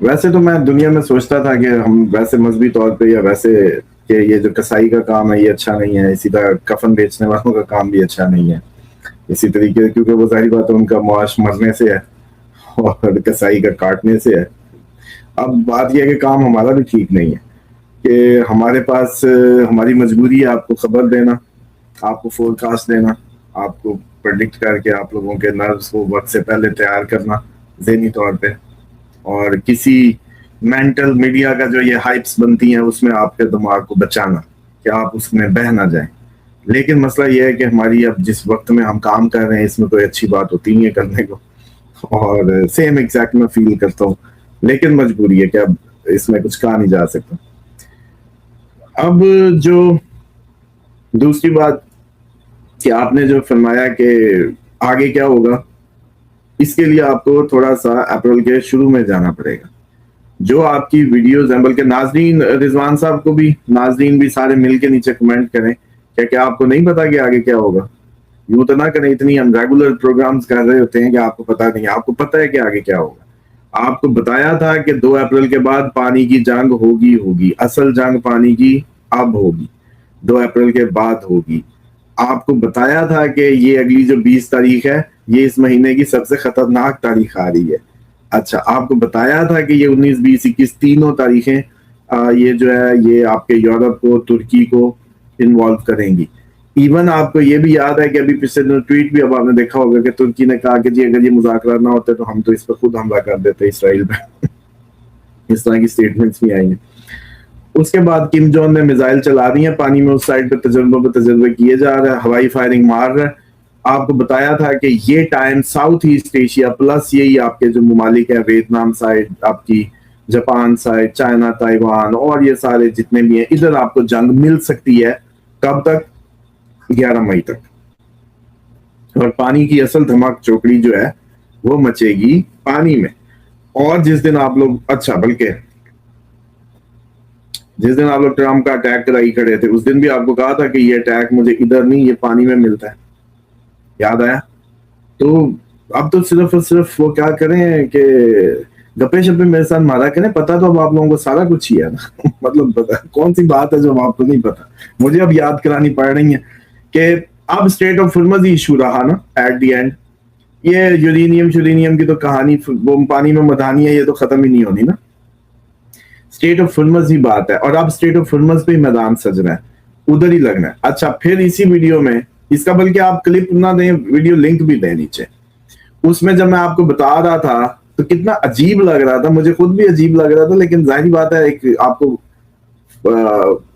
ویسے تو میں دنیا میں سوچتا تھا کہ ہم ویسے مذہبی طور پہ یا ویسے کہ یہ جو کسائی کا کام ہے یہ اچھا نہیں ہے، اسی طرح کفن بیچنے والوں کا کام بھی اچھا نہیں ہے اسی طریقے، کیونکہ وہ ظاہری بات ہے ان کا معاش مرنے سے ہے اور کسائی کا کاٹنے سے ہے۔ اب بات یہ ہے کہ کام ہمارا بھی ٹھیک نہیں ہے کہ ہمارے پاس ہماری مجبوری ہے آپ کو خبر دینا، آپ کو فور کاسٹ دینا، آپ کو پرڈکٹ کر کے آپ لوگوں کے نروس کو وقت سے پہلے تیار کرنا ذہنی طور پہ، اور کسی مینٹل میڈیا کا جو یہ ہائپس بنتی ہیں اس میں آپ کے دماغ کو بچانا کہ آپ اس میں بہہ نہ جائیں۔ لیکن مسئلہ یہ ہے کہ ہماری اب جس وقت میں ہم کام کر رہے ہیں اس میں کوئی اچھی بات ہوتی نہیں ہے کرنے کو، اور سیم ایگزیکٹ میں فیل کرتا ہوں، لیکن مجبوری ہے کہ اب اس میں کچھ کہا نہیں جا سکتا۔ اب جو دوسری بات کہ آپ نے جو فرمایا کہ آگے کیا ہوگا، اس کے لیے آپ کو تھوڑا سا اپریل کے شروع میں جانا پڑے گا۔ جو آپ کی ویڈیوز ہیں، بلکہ ناظرین، رضوان صاحب کو بھی، ناظرین بھی سارے مل کے نیچے کمنٹ کریں کیا آپ کو نہیں پتا کہ آگے کیا ہوگا؟ یوں تو نہ کریں، اتنی ہم ریگولر پروگرامز کر رہے ہوتے ہیں کہ آپ کو پتا نہیں، آپ کو پتا ہے کہ آگے کیا ہوگا۔ آپ کو بتایا تھا کہ 2 اپریل کے بعد پانی کی جنگ ہوگی، اصل جنگ پانی کی اب ہوگی، 2 اپریل کے بعد ہوگی۔ آپ کو بتایا تھا کہ یہ اگلی جو 20 تاریخ ہے یہ اس مہینے کی سب سے خطرناک تاریخ آ رہی ہے۔ اچھا، آپ کو بتایا تھا کہ یہ 19، 20، 21 تینوں تاریخیں یہ جو ہے یہ آپ کے یورپ کو، ترکی کو انوالو کریں گی۔ ایون آپ کو یہ بھی یاد ہے کہ ابھی پچھلے ٹویٹ بھی اب آپ نے دیکھا ہوگا کہ ترکی نے کہا کہ جی اگر یہ مذاکرات نہ ہوتے تو ہم تو اس پر خود حملہ کر دیتے اسرائیل پہ۔ اس طرح کی سٹیٹمنٹس بھی آئی ہیں۔ اس کے بعد کم جون نے میزائل چلا دی ہیں پانی میں، اس سائڈ پہ تجربے کیے جا رہے ہیں، ہوائی فائرنگ مار رہے ہیں۔ آپ کو بتایا تھا کہ یہ time south east Asia plus یہی آپ کے جو ممالک ہیں، ویتنام سائڈ، آپ کی جاپان سائڈ، چائنا، تائیوان اور یہ سارے جتنے بھی ہیں، ادھر آپ کو جنگ مل سکتی ہے۔ کب تک؟ 11 مئی تک۔ اور پانی کی اصل دھماک چوکڑی جو ہے وہ مچے گی پانی میں۔ اور جس دن آپ لوگ، اچھا بلکہ جس دن آپ لوگ ٹرمپ کا اٹیک کرائی کھڑے تھے اس دن بھی آپ کو کہا تھا کہ یہ اٹیک مجھے ادھر نہیں، یہ پانی میں ملتا ہے، یاد آیا؟ تو اب تو صرف اور صرف وہ کیا کریں کہ گپے شپے میرے ساتھ مارا کریں، پتا تو اب آپ لوگوں کو سارا کچھ ہی ہے نا۔ مطلب پتا کون سی بات ہے جو آپ کو نہیں پتا، مجھے اب یاد کرانی پڑ رہی ہے کہ اب state of Hormuz he issue رہا نا ایٹ دی اینڈ۔ یہ یورینیم کی تو کہانی وہ پانی میں مدانی ہے، یہ تو ختم ہی نہیں ہونی نا۔ اسٹیٹ آف ہرمز ہی بات ہے، اور اب اسٹیٹ آف ہرمز پہ میدان سج رہا ہے، ادھر ہی لگنا ہے۔ اچھا، پھر اسی ویڈیو میں اس کا بلکہ آپ کلپ نہ دیں، ویڈیو لنک بھی دیں نیچے، اس میں جب میں آپ کو بتا رہا تھا تو کتنا عجیب لگ رہا تھا، مجھے خود بھی عجیب لگ رہا تھا، لیکن ظاہری بات ہے ایک آپ کو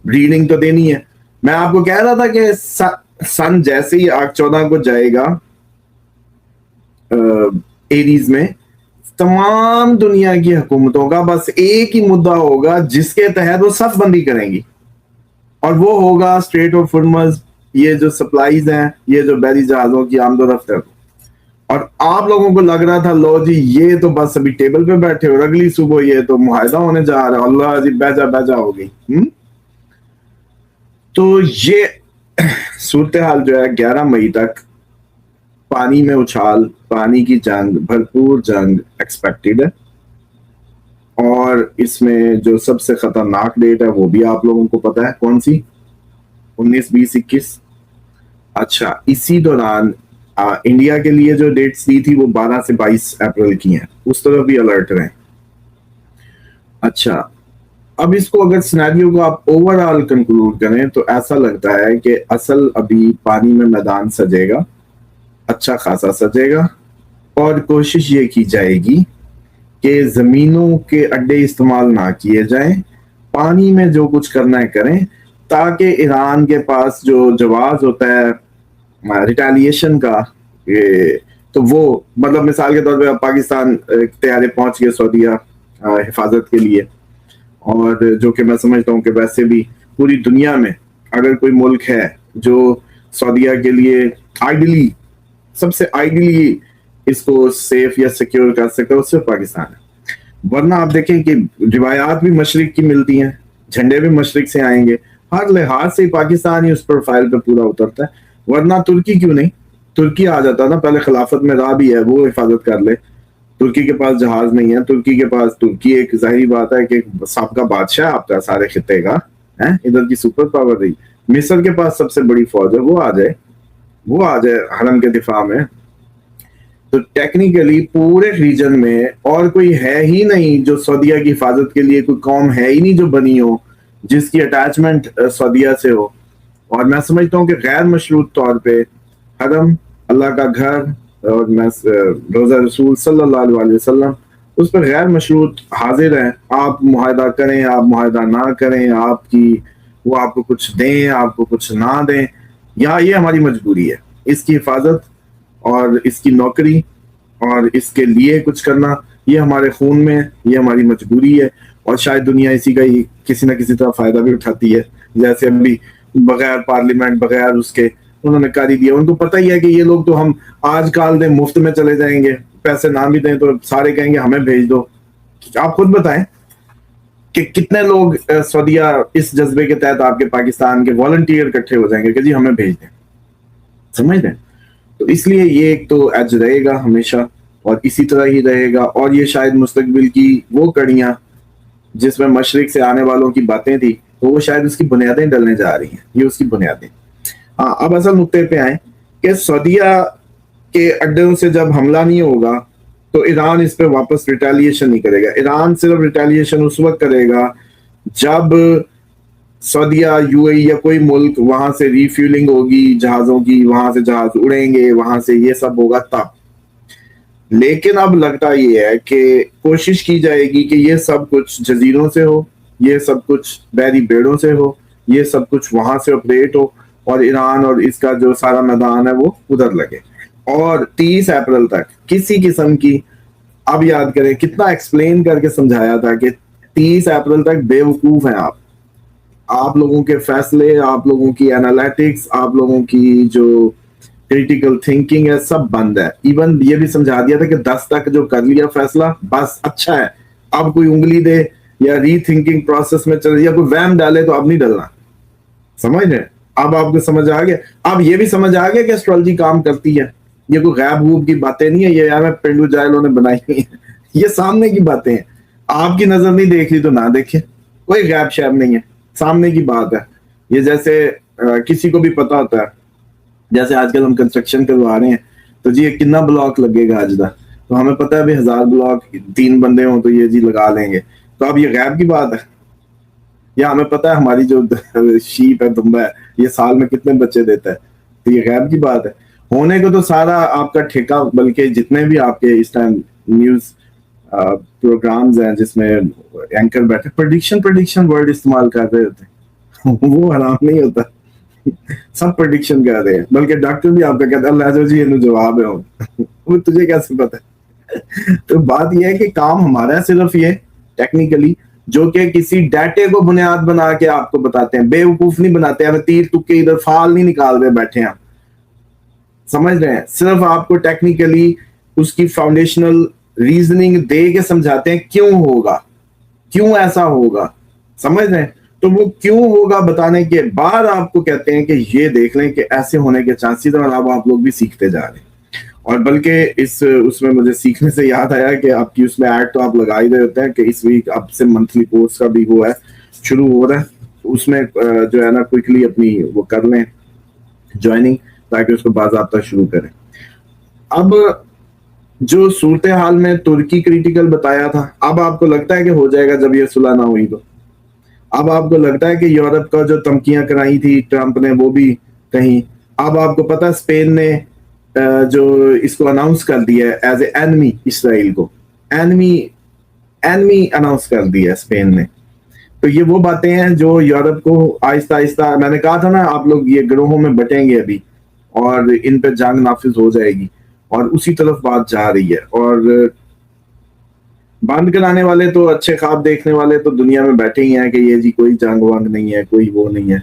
ریڈنگ تو دینی ہے۔ میں آپ کو کہہ رہا تھا کہ سن جیسے ہی 14 کو جائے گا ایریز میں، تمام دنیا کی حکومتوں کا بس ایک ہی مدعا ہوگا جس کے تحت وہ صف بندی کریں گی، اور وہ ہوگا اسٹریٹ آف ہرمز، یہ جو سپلائیز ہیں، یہ جو بحری جہازوں کی آمد و رفت ہے۔ اور آپ لوگوں کو لگ رہا تھا لو جی یہ تو بس ابھی ٹیبل پہ بیٹھے اور اگلی صبح یہ تو معاہدہ ہونے جا رہا ہے، اللہ جی بیجا ہو گئی۔ تو یہ صورتحال جو ہے 11 مئی تک پانی میں اچھال، پانی کی جنگ، بھرپور جنگ ایکسپیکٹڈ ہے۔ اور اس میں جو سب سے خطرناک ڈیٹ ہے وہ بھی آپ لوگوں کو پتا ہے کون سی، 19، 20، 21۔ اچھا، اسی دوران انڈیا کے لیے جو ڈیٹس دی تھی وہ 12 سے 22 اپریل کی ہیں، اس طرف بھی الرٹ رہیں۔ اچھا، اب اس کو اگر سینیریو کو آپ اوور آل کنکلوڈ کریں تو ایسا لگتا ہے کہ اصل ابھی پانی میں میدان سجے گا، اچھا خاصا سجے گا، اور کوشش یہ کی جائے گی کہ زمینوں کے اڈے استعمال نہ کیے جائیں، پانی میں جو کچھ کرنا ہے کریں، تاکہ ایران کے پاس جو جواز ہوتا ہے ریٹیلیشن کا، تو وہ مطلب مثال کے طور پہ پاکستان طیارے پہنچ گئے سعودیہ حفاظت کے لیے، اور جو کہ میں سمجھتا ہوں کہ ویسے بھی پوری دنیا میں اگر کوئی ملک ہے جو سعودیہ کے لیے آئیڈلی، سب سے آئیڈلی اس کو سیف یا سیکیور کر سکتا ہے، اس سے پاکستان ہے۔ ورنہ آپ دیکھیں کہ روایات بھی مشرق کی ملتی ہیں، جھنڈے بھی مشرق سے آئیں گے، ہر لحاظ سے پاکستان ہی اس پروفائل پہ پورا اترتا ہے۔ ورنہ ترکی کیوں نہیں، ترکی آ جاتا نا، پہلے خلافت میں رہا بھی ہے، وہ حفاظت کر لے، ترکی کے پاس جہاز نہیں ہے، ترکی کے پاس، ترکی ایک ظاہری بات ہے کہ سابقہ بادشاہ آپ کا سارے خطے کا، ادھر کی سپر پاور رہی. مصر کے پاس سب سے بڑی فوج ہے، وہ آ جائے حرم کے دفاع میں. تو ٹیکنیکلی پورے ریجن میں اور کوئی ہے ہی نہیں جو سعودیہ کی حفاظت کے لیے، کوئی قوم ہے ہی نہیں جو بنی ہو جس کی اٹیچمنٹ سعودیہ سے ہو. اور میں سمجھتا ہوں کہ غیر مشروط طور پہ حرم، اللہ کا گھر، اور میں روزہ رسول صلی اللہ علیہ وسلم، اس پہ غیر مشروط حاضر ہیں. آپ معاہدہ کریں، آپ معاہدہ نہ کریں، آپ کی وہ آپ کو کچھ دیں، آپ کو کچھ نہ دیں، یا یہ ہماری مجبوری ہے. اس کی حفاظت اور اس کی نوکری اور اس کے لیے کچھ کرنا، یہ ہمارے خون میں، یہ ہماری مجبوری ہے. اور شاید دنیا اسی کا ہی کسی نہ کسی طرح فائدہ بھی اٹھاتی ہے. جیسے ابھی بغیر پارلیمنٹ، بغیر اس کے انہوں نے کر ہی دیا. ان کو پتہ ہی ہے کہ یہ لوگ تو ہم آج کال دیں مفت میں چلے جائیں گے، پیسے نہ بھی دیں تو سارے کہیں گے ہمیں بھیج دو. آپ خود بتائیں کہ کتنے لوگ سعودیہ اس جذبے کے تحت آپ کے پاکستان کے والنٹیئر اکٹھے ہو جائیں گے کہ جی ہمیں بھیج دیں. سمجھ دیں. تو اس لیے یہ ایک تو ایج رہے گا ہمیشہ، اور اسی طرح ہی رہے گا. اور یہ شاید مستقبل کی وہ کڑیاں جس میں مشرق سے آنے والوں کی باتیں تھی، تو وہ شاید اس کی بنیادیں ڈلنے جا رہی ہیں. یہ اس کی بنیادیں. ہاں، اب اصل نقطے پہ آئیں کہ سعودیہ کے اڈوں سے جب حملہ نہیں ہوگا تو ایران اس پہ واپس ریٹیلیشن نہیں کرے گا. ایران صرف ریٹیلیشن اس وقت کرے گا جب سعودیہ، یو اے یا کوئی ملک وہاں سے ریفیولنگ ہوگی جہازوں کی، وہاں سے جہاز اڑیں گے، وہاں سے یہ سب ہوگا تب. لیکن اب لگتا یہ ہے کہ کوشش کی جائے گی کہ یہ سب کچھ جزیروں سے ہو، یہ سب کچھ بحری بیڑوں سے ہو، یہ سب کچھ وہاں سے آپریٹ ہو، اور ایران اور اس کا جو سارا میدان ہے وہ ادھر لگے. اور 30 اپریل تک کسی قسم کی، اب یاد کریں کتنا ایکسپلین کر کے سمجھایا تھا کہ 30 اپریل تک بے وقوف ہیں آپ لوگوں کے فیصلے، آپ لوگوں کی انالیٹکس، آپ لوگوں کی جو کریٹیکل تھنکنگ ہے، سب بند ہے. ایون یہ بھی سمجھا دیا تھا کہ 10 تک جو کر لیا فیصلہ بس اچھا ہے، اب کوئی انگلی دے یا ری تھنکنگ پروسیس میں چل، یا کوئی وہم ڈالے تو اب نہیں ڈلنا. سمجھ رہے ہیں؟ اب آپ کو سمجھ آ گیا. اب یہ بھی سمجھ آ گیا کہ ایسٹرالوجی کام کرتی ہے. یہ کوئی غیب غوب کی باتیں نہیں ہے، یہ یار پنڈو جائلوں نے بنائی ہوئی ہیں. یہ سامنے کی باتیں ہیں. آپ کی نظر نہیں دیکھ رہی تو نہ دیکھے، کوئی غیب شیب نہیں ہے، سامنے کی بات ہے. یہ جیسے کسی کو بھی پتا ہوتا ہے، جیسے آج کل ہم کنسٹرکشن کروا رہے ہیں تو جی یہ کتنا بلاک لگے گا آج دا، تو ہمیں پتا ہے بھی 1000 بلاک 3 بندے ہوں تو یہ جی لگا لیں گے. تو اب یہ غیب کی بات ہے؟ یا ہمیں پتا ہے ہماری جو شیپ ہے، دمبا ہے، یہ سال میں کتنے بچے دیتا ہے، تو یہ غیب کی بات ہے؟ ہونے کو تو سارا آپ کا ٹھیکہ، بلکہ جتنے بھی آپ کے اس ٹائم نیوز پروگرامز ہیں جس میں اینکر بیٹھے پریڈکشن ورڈ استعمال کر رہے ہوتے ہیں، وہ حرام نہیں ہوتا. سب پریڈکشن کر رہے ہیں، بلکہ ڈاکٹر بھی آپ کا کہتا ہے اللہ جی یہ جواب ہے وہ تجھے کیسے پتا ہے؟ تو بات یہ ہے کہ کام ہمارا ہے صرف یہ ٹیکنیکلی، جو کہ کسی ڈیٹے کو بنیاد بنا کے آپ کو بتاتے ہیں، بے وقوف نہیں بناتے ہیں، تیر تکے ادھر فال نہیں نکال رہے بیٹھے ہیں. سمجھ رہے ہیں؟ صرف آپ کو ٹیکنیکلی اس کی فاؤنڈیشنل ریزننگ دے کے سمجھاتے ہیں کیوں ہوگا، کیوں ایسا ہوگا. سمجھ رہے ہیں؟ تو وہ کیوں ہوگا بتانے کے بعد آپ کو کہتے ہیں کہ یہ دیکھ لیں کہ ایسے ہونے کے چانسز ہیں، اور اب آپ لوگ بھی سیکھتے جا رہے ہیں. اور بلکہ اس میں مجھے سیکھنے سے یاد آیا کہ آپ کی اس میں ایڈ تو آپ لگا ہی رہے ہوتے ہیں کہ اس ویک اب سے منتھلی کورس کا بھی وہ ہے، شروع ہو رہا ہے. اس میں جو ہے نا کوئکلی اپنی وہ کر لیں جوائننگ، تاکہ اس کو باضابطہ شروع کریں. اب جو صورتحال میں ترکی کریٹیکل بتایا تھا، اب آپ کو لگتا ہے کہ ہو جائے گا جب یہ صلح نہ ہوئی تو؟ اب آپ کو لگتا ہے کہ یورپ کا جو دھمکیاں کرائی تھی ٹرمپ نے وہ بھی کہیں؟ اب آپ کو پتا اسپین نے جو اس کو اناؤنس کر دیا ہے ایز اے اینمی، اسرائیل کو اینمی اناؤنس کر دیا ہے اسپین نے. تو یہ وہ باتیں ہیں جو یورپ کو آہستہ آہستہ، میں نے کہا تھا نا آپ لوگ یہ گروہوں میں بٹیں گے ابھی، اور ان پہ جنگ نافذ ہو جائے گی، اور اسی طرف بات جا رہی ہے. اور بند کرانے والے تو، اچھے خواب دیکھنے والے تو دنیا میں بیٹھے ہی ہیں کہ یہ جی کوئی جنگ وانگ نہیں ہے، کوئی وہ نہیں ہے.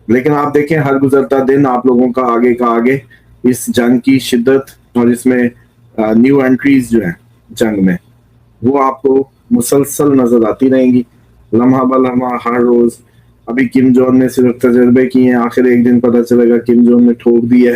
لیکن آپ دیکھیں ہر گزرتا دن آپ لوگوں کا آگے کا آگے اس جنگ کی شدت، اور اس میں نیو انٹریز جو ہیں جنگ میں، وہ آپ کو مسلسل نظر آتی رہیں گی لمحہ بلمحہ ہر روز. ابھی کم جون نے صرف تجربے کیے ہیں، آخر ایک دن پتہ چلے گا کم جون نے ٹھوک دی ہے.